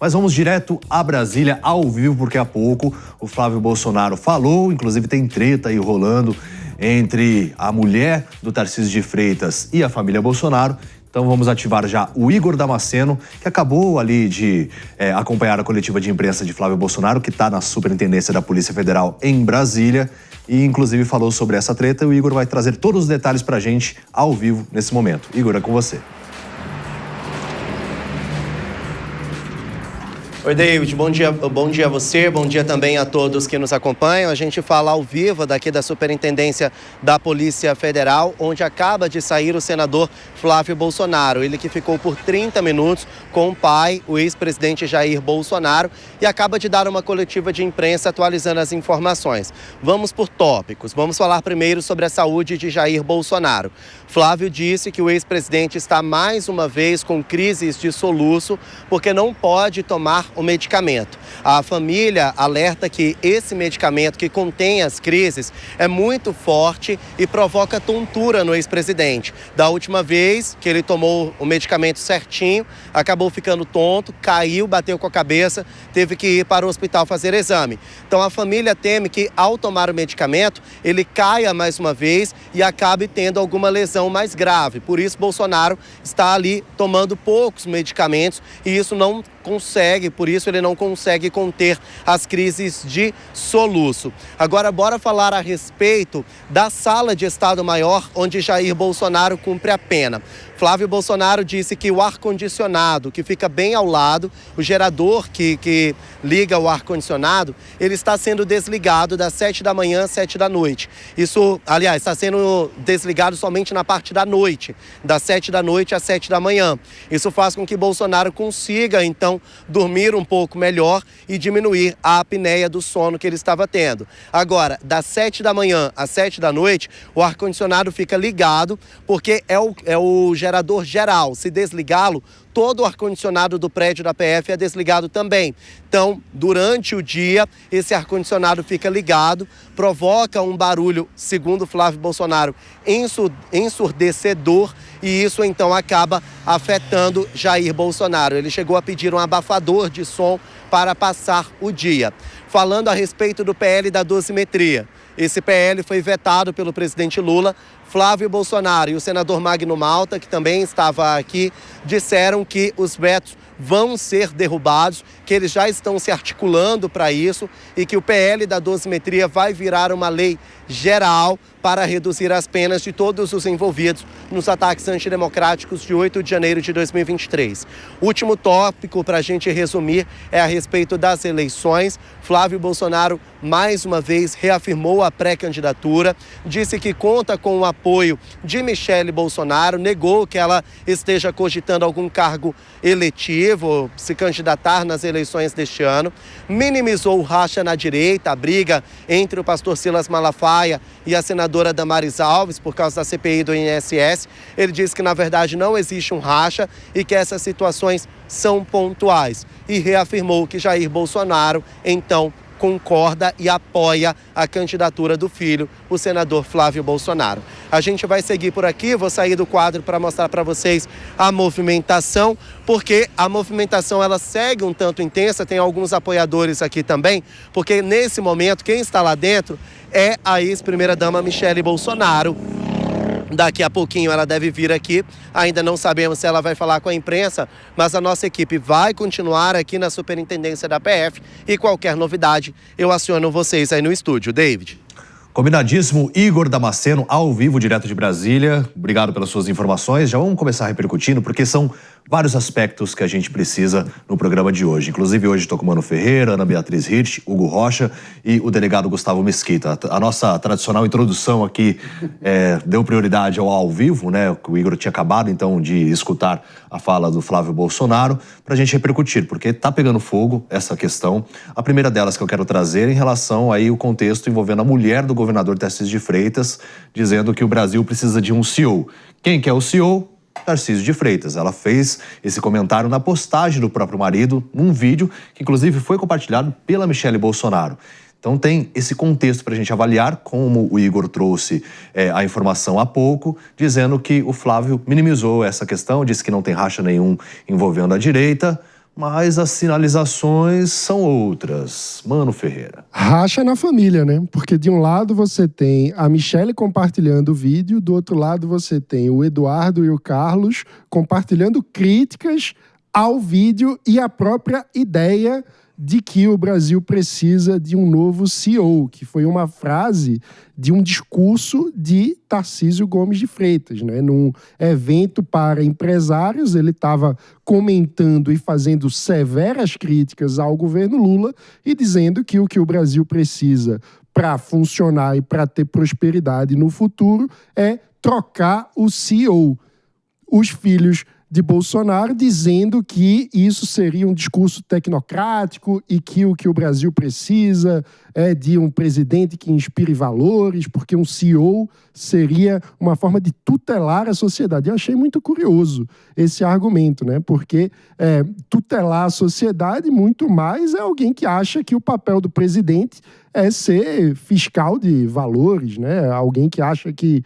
Mas vamos direto a Brasília, ao vivo, porque há pouco o Flávio Bolsonaro falou, inclusive tem treta aí rolando entre a mulher do Tarcísio de Freitas e a família Bolsonaro. Então vamos ativar já o Igor Damasceno, que acabou ali de acompanhar a coletiva de imprensa de Flávio Bolsonaro, que está na Superintendência da Polícia Federal em Brasília, e inclusive falou sobre essa treta. O Igor vai trazer todos os detalhes pra gente ao vivo nesse momento. Igor, é com você. Oi, David, bom dia a você, bom dia também a todos que nos acompanham. A gente fala ao vivo daqui da Superintendência da Polícia Federal, onde acaba de sair o senador Flávio Bolsonaro. Ele que ficou por 30 minutos com o pai, o ex-presidente Jair Bolsonaro, e acaba de dar uma coletiva de imprensa atualizando as informações. Vamos por tópicos. Vamos falar primeiro sobre a saúde de Jair Bolsonaro. Flávio disse que o ex-presidente está mais uma vez com crises de soluço porque não pode tomar o medicamento. A família alerta que esse medicamento que contém as crises é muito forte e provoca tontura no ex-presidente. Da última vez que ele tomou o medicamento certinho, acabou ficando tonto, caiu, bateu com a cabeça, teve que ir para o hospital fazer exame. Então a família teme que ao tomar o medicamento, ele caia mais uma vez e acabe tendo alguma lesão mais grave. Por isso Bolsonaro está ali tomando poucos medicamentos e isso não consegue, por isso ele não consegue conter as crises de soluço. Agora, bora falar a respeito da sala de Estado-Maior onde Jair Bolsonaro cumpre a pena. Flávio Bolsonaro disse que o ar-condicionado, que fica bem ao lado, o gerador que liga o ar-condicionado, ele está sendo desligado das 7 da manhã às 7 da noite. Isso, aliás, está sendo desligado somente na parte da noite, das 7 da noite às 7 da manhã. Isso faz com que Bolsonaro consiga, então, dormir um pouco melhor e diminuir a apneia do sono que ele estava tendo. Agora, das 7 da manhã às 7 da noite, o ar-condicionado fica ligado, porque é o gerador geral. Se desligá-lo, todo o ar-condicionado do prédio da PF é desligado também. Então, durante o dia, esse ar-condicionado fica ligado, provoca um barulho, segundo Flávio Bolsonaro, ensurdecedor, e isso então acaba afetando Jair Bolsonaro. Ele chegou a pedir um abafador de som para passar o dia. Falando a respeito do PL da dosimetria. Esse PL foi vetado pelo presidente Lula. Flávio Bolsonaro e o senador Magno Malta, que também estava aqui, disseram que os vetos vão ser derrubados, que eles já estão se articulando para isso e que o PL da dosimetria vai virar uma lei geral para reduzir as penas de todos os envolvidos nos ataques antidemocráticos de 8 de janeiro de 2023. Último tópico para a gente resumir é a respeito das eleições. Flávio Bolsonaro, mais uma vez, reafirmou a pré-candidatura, disse que conta com o apoio de Michele Bolsonaro, negou que ela esteja cogitando algum cargo eletivo, se candidatar nas eleições deste ano, minimizou o racha na direita, a briga entre o pastor Silas Malafaia e a senadora Damares Alves por causa da CPI do INSS. Ele disse que, na verdade, não existe um racha e que essas situações são pontuais. E reafirmou que Jair Bolsonaro, então, concorda e apoia a candidatura do filho, o senador Flávio Bolsonaro. A gente vai seguir por aqui, vou sair do quadro para mostrar para vocês a movimentação, porque a movimentação ela segue um tanto intensa, tem alguns apoiadores aqui também, porque nesse momento quem está lá dentro é a ex-primeira-dama Michele Bolsonaro. Daqui a pouquinho ela deve vir aqui, ainda não sabemos se ela vai falar com a imprensa, mas a nossa equipe vai continuar aqui na Superintendência da PF e qualquer novidade eu aciono vocês aí no estúdio. David. Combinadíssimo, Igor Damasceno, ao vivo, direto de Brasília. Obrigado pelas suas informações. Já vamos começar repercutindo, porque são vários aspectos que a gente precisa no programa de hoje. Inclusive, hoje estou com o Mano Ferreira, Ana Beatriz Hirsch, Hugo Rocha e o delegado Gustavo Mesquita. A nossa tradicional introdução aqui deu prioridade ao vivo, né? O Igor tinha acabado, então, de escutar a fala do Flávio Bolsonaro, para a gente repercutir, porque está pegando fogo essa questão. A primeira delas que eu quero trazer em relação aí o contexto envolvendo a mulher do governador Tarcísio de Freitas, dizendo que o Brasil precisa de um CEO. Quem que é o CEO? Tarcísio de Freitas. Ela fez esse comentário na postagem do próprio marido, num vídeo que inclusive foi compartilhado pela Michele Bolsonaro. Então tem esse contexto para a gente avaliar, como o Igor trouxe a informação há pouco, dizendo que o Flávio minimizou essa questão, disse que não tem racha nenhum envolvendo a direita, mas as sinalizações são outras. Mano Ferreira. Racha na família, né? Porque de um lado você tem a Michelle compartilhando o vídeo, do outro lado você tem o Eduardo e o Carlos compartilhando críticas ao vídeo e a própria ideia de que o Brasil precisa de um novo CEO, que foi uma frase de um discurso de Tarcísio Gomes de Freitas, né? Num evento para empresários, ele estava comentando e fazendo severas críticas ao governo Lula e dizendo que o Brasil precisa para funcionar e para ter prosperidade no futuro é trocar o CEO. Os filhos de Bolsonaro dizendo que isso seria um discurso tecnocrático e que o Brasil precisa é de um presidente que inspire valores, porque um CEO seria uma forma de tutelar a sociedade. Eu achei muito curioso esse argumento, né? Porque tutelar a sociedade muito mais é alguém que acha que o papel do presidente é ser fiscal de valores, né? Alguém que acha que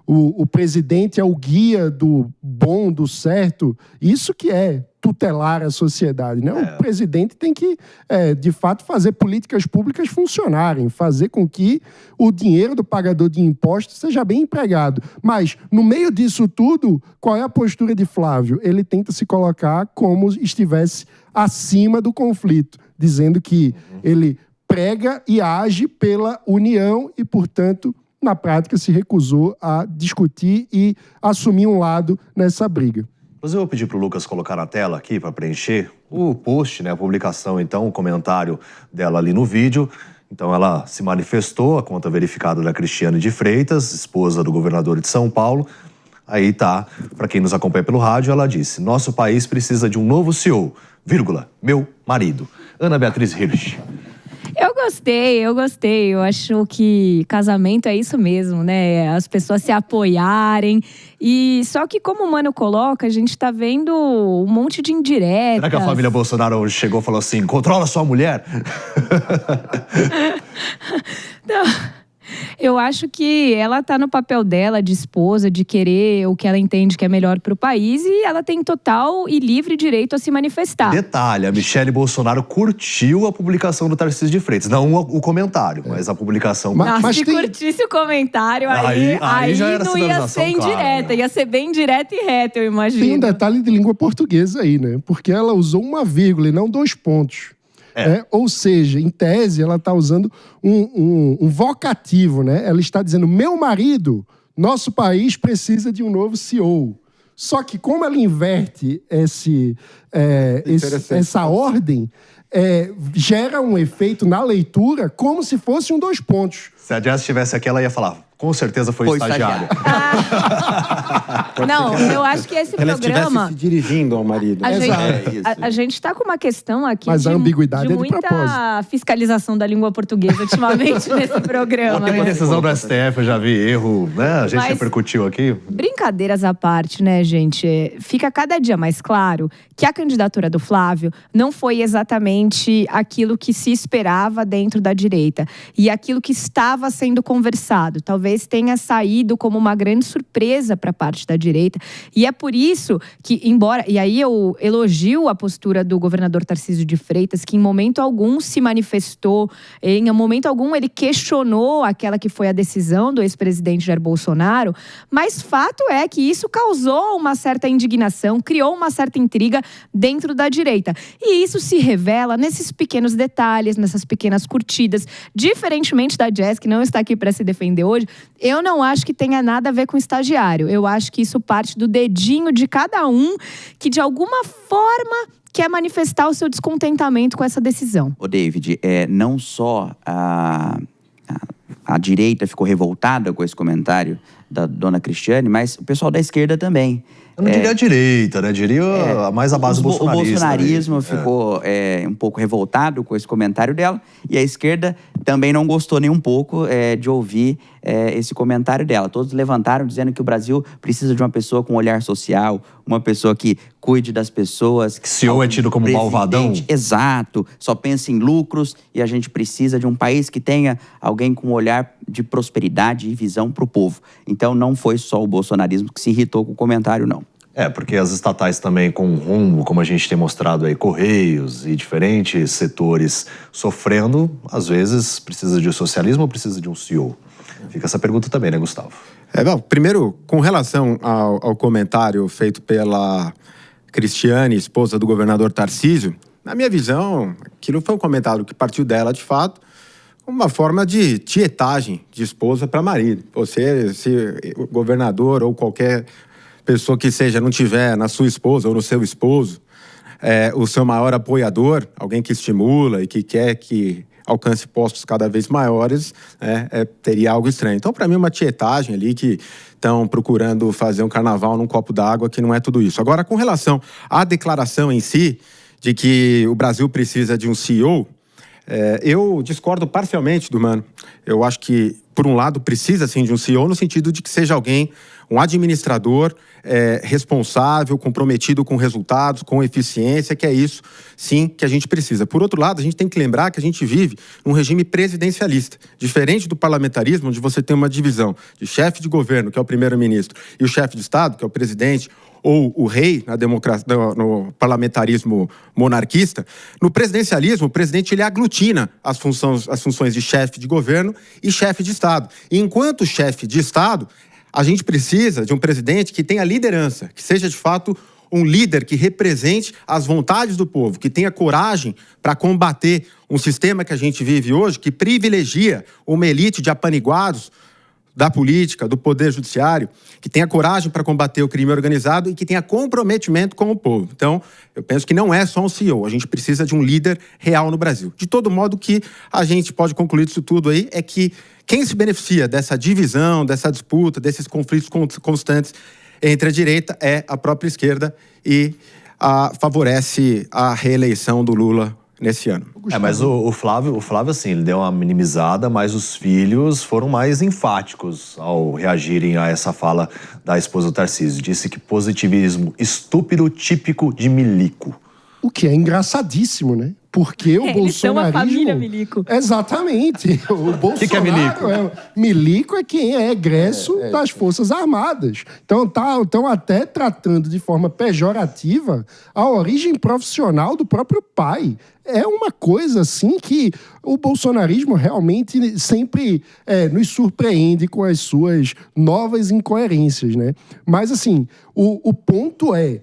o presidente é o guia do bom, do certo. Isso que é tutelar a sociedade, né? O presidente tem que, de fato, fazer políticas públicas funcionarem, fazer com que o dinheiro do pagador de impostos seja bem empregado. Mas, no meio disso tudo, qual é a postura de Flávio? Ele tenta se colocar como estivesse acima do conflito, dizendo que ele prega e age pela união e, portanto, na prática, se recusou a discutir e assumir um lado nessa briga. Inclusive, eu vou pedir para o Lucas colocar na tela aqui para preencher o post, né, a publicação, então, o comentário dela ali no vídeo. Então, ela se manifestou, a conta verificada da Cristiane de Freitas, esposa do governador de São Paulo. Aí tá, para quem nos acompanha pelo rádio, ela disse: nosso país precisa de um novo CEO, vírgula, meu marido. Ana Beatriz Hirsch. Eu gostei. Eu acho que casamento é isso mesmo, né? As pessoas se apoiarem. E só que, como o Mano coloca, a gente tá vendo um monte de indiretas. Será que a família Bolsonaro chegou e falou assim: controla sua mulher? Não. Eu acho que ela tá no papel dela de esposa, de querer o que ela entende que é melhor pro país, e ela tem total e livre direito a se manifestar. Detalhe, a Michelle Bolsonaro curtiu a publicação do Tarcísio de Freitas. Não o comentário, mas a publicação. Mas se curtisse o comentário, aí já era não ia ser indireta, ia ser bem direta e reta, eu imagino. Tem um detalhe de língua portuguesa aí, né? Porque ela usou uma vírgula e não 2 pontos. Ou seja, em tese, ela está usando um vocativo, né? Ela está dizendo: meu marido, nosso país precisa de um novo CEO. Só que como ela inverte essa ordem, gera um efeito na leitura como se fosse um 2 pontos. Se a Jess estivesse aqui, ela ia falar: com certeza foi estagiária. Não, eu acho que esse programa... Ela estivesse se dirigindo ao marido. A gente está com uma questão aqui mas a ambiguidade de é de muita propósito. Fiscalização da língua portuguesa ultimamente nesse programa. Tem uma decisão do STF, eu já vi erro, né? A gente repercutiu aqui. Brincadeiras à parte, né, gente? Fica cada dia mais claro que a candidatura do Flávio não foi exatamente aquilo que se esperava dentro da direita e aquilo que estava sendo conversado. Talvez tenha saído como uma grande surpresa para a parte da direita. E é por isso que, embora... E aí eu elogio a postura do governador Tarcísio de Freitas, que em momento algum se manifestou, em momento algum ele questionou aquela que foi a decisão do ex-presidente Jair Bolsonaro, mas fato é que isso causou uma certa indignação, criou uma certa intriga dentro da direita. E isso se revela nesses pequenos detalhes, nessas pequenas curtidas. Diferentemente da Jess, que não está aqui para se defender hoje, eu não acho que tenha nada a ver com estagiário. Eu acho que isso parte do dedinho de cada um que, de alguma forma, quer manifestar o seu descontentamento com essa decisão. Ô, David, não só a direita ficou revoltada com esse comentário da dona Cristiane, mas o pessoal da esquerda também. Eu não diria a direita, né? Diria mais a base bolsonarista. O bolsonarismo ficou um pouco revoltado com esse comentário dela. E a esquerda também não gostou nem um pouco de ouvir esse comentário dela. Todos levantaram dizendo que o Brasil precisa de uma pessoa com olhar social, uma pessoa que cuide das pessoas. Que CEO é tido como malvadão? Exato. Só pensa em lucros e a gente precisa de um país que tenha alguém com um olhar de prosperidade e visão para o povo. Então não foi só o bolsonarismo que se irritou com o comentário, não. Porque as estatais também com rumo, como a gente tem mostrado aí, Correios e diferentes setores sofrendo, às vezes precisa de um socialismo ou precisa de um CEO? Fica essa pergunta também, né, Gustavo? Bom, primeiro, com relação ao comentário feito pela Cristiane, esposa do governador Tarcísio, na minha visão, aquilo foi um comentário que partiu dela, de fato, uma forma de tietagem de esposa para marido. Você, se o governador ou qualquer pessoa que seja não tiver na sua esposa ou no seu esposo o seu maior apoiador, alguém que estimula e que quer que alcance postos cada vez maiores, teria algo estranho. Então, para mim, uma tietagem ali que estão procurando fazer um carnaval num copo d'água, que não é tudo isso. Agora, com relação à declaração em si, de que o Brasil precisa de um CEO, eu discordo parcialmente do Mano. Eu acho que, por um lado, precisa sim de um CEO, no sentido de que seja alguém, um administrador responsável, comprometido com resultados, com eficiência, que é isso, sim, que a gente precisa. Por outro lado, a gente tem que lembrar que a gente vive num regime presidencialista, diferente do parlamentarismo, onde você tem uma divisão de chefe de governo, que é o primeiro-ministro, e o chefe de Estado, que é o presidente, ou o rei na democracia, no parlamentarismo monarquista. No presidencialismo, o presidente ele aglutina as funções de chefe de governo e chefe de Estado. E enquanto chefe de Estado, a gente precisa de um presidente que tenha liderança, que seja de fato um líder que represente as vontades do povo, que tenha coragem para combater um sistema que a gente vive hoje, que privilegia uma elite de apaniguados da política, do poder judiciário, que tenha coragem para combater o crime organizado e que tenha comprometimento com o povo. Então, eu penso que não é só um CEO, a gente precisa de um líder real no Brasil. De todo modo, o que a gente pode concluir disso tudo aí é que quem se beneficia dessa divisão, dessa disputa, desses conflitos constantes entre a direita é a própria esquerda e favorece a reeleição do Lula nesse ano. Mas o Flávio, assim, ele deu uma minimizada, mas os filhos foram mais enfáticos ao reagirem a essa fala da esposa do Tarcísio. Disse que positivismo estúpido típico de milico. O que é engraçadíssimo, né? Porque o bolsonarismo... Eles são a família milico. Exatamente. O Bolsonaro... O que é milico? Milico é quem é egresso das Forças Armadas. Então, estão até tratando de forma pejorativa a origem profissional do próprio pai. É uma coisa, assim, que o bolsonarismo realmente sempre nos surpreende com as suas novas incoerências, né? Mas, assim, o ponto é,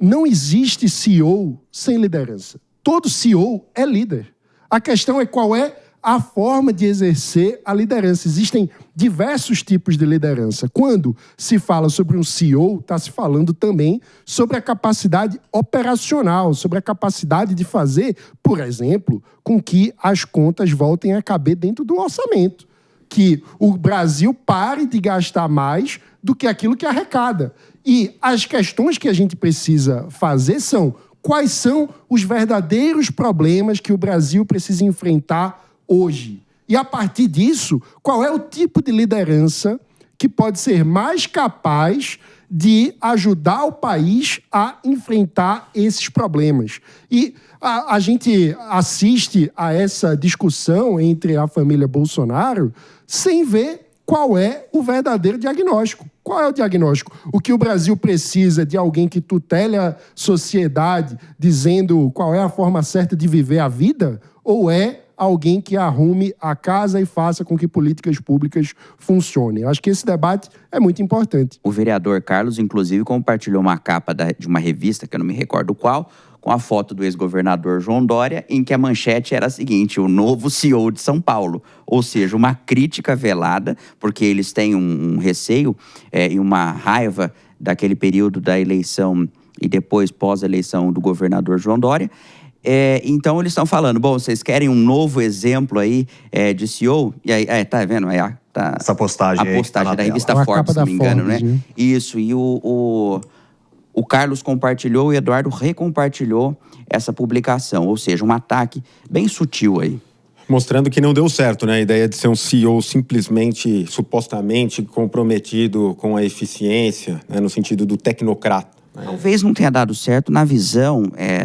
não existe CEO sem liderança. Todo CEO é líder. A questão é qual é a forma de exercer a liderança. Existem diversos tipos de liderança. Quando se fala sobre um CEO, está se falando também sobre a capacidade operacional, sobre a capacidade de fazer, por exemplo, com que as contas voltem a caber dentro do orçamento. Que o Brasil pare de gastar mais do que aquilo que arrecada. E as questões que a gente precisa fazer são: quais são os verdadeiros problemas que o Brasil precisa enfrentar hoje? E, a partir disso, qual é o tipo de liderança que pode ser mais capaz de ajudar o país a enfrentar esses problemas? E a gente assiste a essa discussão entre a família Bolsonaro sem ver qual é o verdadeiro diagnóstico. Qual é o diagnóstico? O que o Brasil precisa de alguém que tutele a sociedade, dizendo qual é a forma certa de viver a vida? Ou é alguém que arrume a casa e faça com que políticas públicas funcionem? Eu acho que esse debate é muito importante. O vereador Carlos, inclusive, compartilhou uma capa de uma revista, que eu não me recordo qual, com a foto do ex-governador João Dória, em que a manchete era a seguinte: o novo CEO de São Paulo. Ou seja, uma crítica velada, porque eles têm um receio e uma raiva daquele período da eleição e depois pós-eleição do governador João Dória. Então eles estão falando, bom, vocês querem um novo exemplo aí de CEO? E aí, tá vendo? Essa postagem a postagem da revista a Forbes, se não me engano, Forbes, né? Isso, e o Carlos compartilhou, o Eduardo recompartilhou essa publicação, ou seja, um ataque bem sutil aí. Mostrando que não deu certo, né? A ideia de ser um CEO simplesmente, supostamente comprometido com a eficiência, né? No sentido do tecnocrata. Talvez não tenha dado certo na visão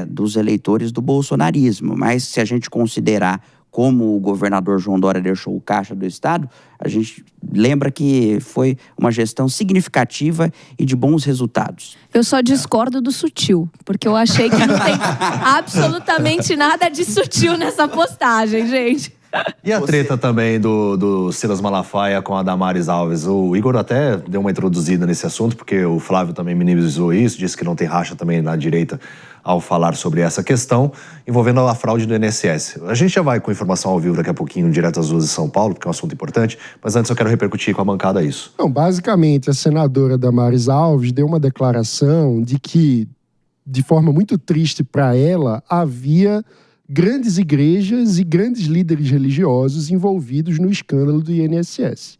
dos eleitores do bolsonarismo, mas se a gente considerar como o governador João Dória deixou o caixa do Estado, a gente lembra que foi uma gestão significativa e de bons resultados. Eu só discordo do sutil, porque eu achei que não tem absolutamente nada de sutil nessa postagem, gente. E a treta também do Silas Malafaia com a Damares Alves? O Igor até deu uma introduzida nesse assunto, porque o Flávio também minimizou isso, disse que não tem racha também na direita ao falar sobre essa questão, envolvendo a fraude do INSS. A gente já vai com informação ao vivo daqui a pouquinho, direto às ruas de São Paulo, porque é um assunto importante, mas antes eu quero repercutir com a bancada isso. Não, basicamente, a senadora Damares Alves deu uma declaração de que, de forma muito triste para ela, havia grandes igrejas e grandes líderes religiosos envolvidos no escândalo do INSS.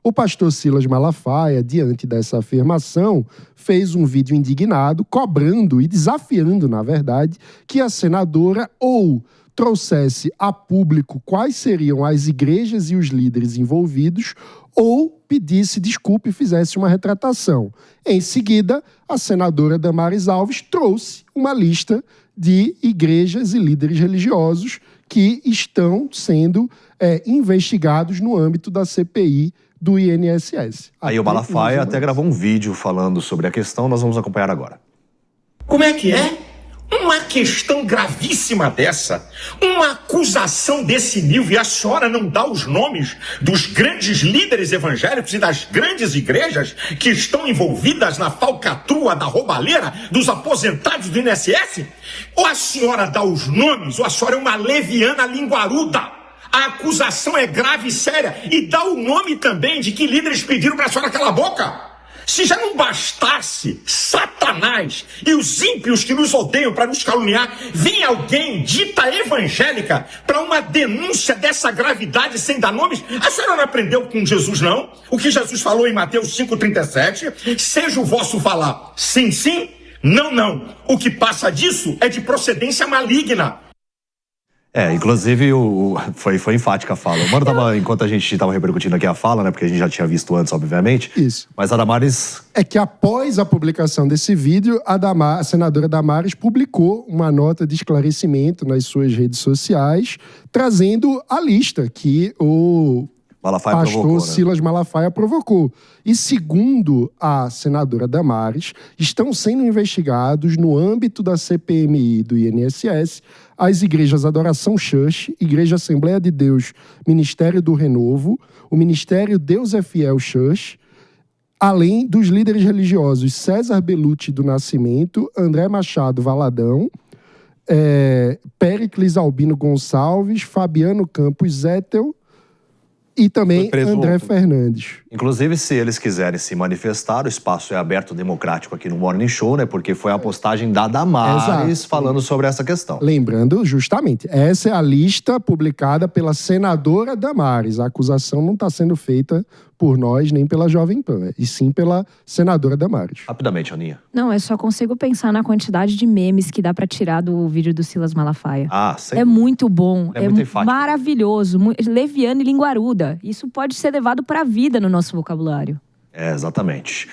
O pastor Silas Malafaia, diante dessa afirmação, fez um vídeo indignado, cobrando e desafiando, na verdade, que a senadora ou trouxesse a público quais seriam as igrejas e os líderes envolvidos, ou pedisse desculpa e fizesse uma retratação. Em seguida, a senadora Damares Alves trouxe uma lista de igrejas e líderes religiosos que estão sendo investigados no âmbito da CPI do INSS. Aí o Malafaia até gravou um vídeo falando sobre a questão, nós vamos acompanhar agora. Como é que é? Uma questão gravíssima dessa, uma acusação desse nível, e a senhora não dá os nomes dos grandes líderes evangélicos e das grandes igrejas que estão envolvidas na falcatrua da roubalheira dos aposentados do INSS? Ou a senhora dá os nomes, ou a senhora é uma leviana linguaruda. A acusação é grave e séria, e dá o nome também de que líderes pediram para a senhora calar a boca. Se já não bastasse Satanás e os ímpios que nos odeiam para nos caluniar, vem alguém dita evangélica para uma denúncia dessa gravidade sem dar nomes? A senhora não aprendeu com Jesus, não? O que Jesus falou em Mateus 5,37, seja o vosso falar sim, sim, não, não. O que passa disso é de procedência maligna. Inclusive, foi enfática a fala. O Mano enquanto a gente estava repercutindo aqui a fala, né, porque a gente já tinha visto antes, obviamente. Isso. Mas a Damares... É que após a publicação desse vídeo, a senadora Damares publicou uma nota de esclarecimento nas suas redes sociais, trazendo a lista que o Malafaia pastor provocou, né? Silas Malafaia provocou. E segundo a senadora Damares, estão sendo investigados no âmbito da CPMI do INSS as igrejas Adoração Church, Igreja Assembleia de Deus, Ministério do Renovo, o Ministério Deus é Fiel Church, além dos líderes religiosos César Belucci do Nascimento, André Machado Valadão, Péricles Albino Gonçalves, Fabiano Campos Zétel, e também André Fernandes. Inclusive, se eles quiserem se manifestar, o espaço é aberto, democrático aqui no Morning Show, né? Porque foi a postagem da Damares falando sobre essa questão. Lembrando, justamente, essa é a lista publicada pela senadora Damares. A acusação não está sendo feita por nós, nem pela Jovem Pan, e sim pela senadora Damares. Rapidamente, Aninha. Não, eu só consigo pensar na quantidade de memes que dá pra tirar do vídeo do Silas Malafaia. Sem muito bom, é muito enfático. Maravilhoso, leviano e linguaruda. Isso pode ser levado pra vida no nosso vocabulário. Exatamente.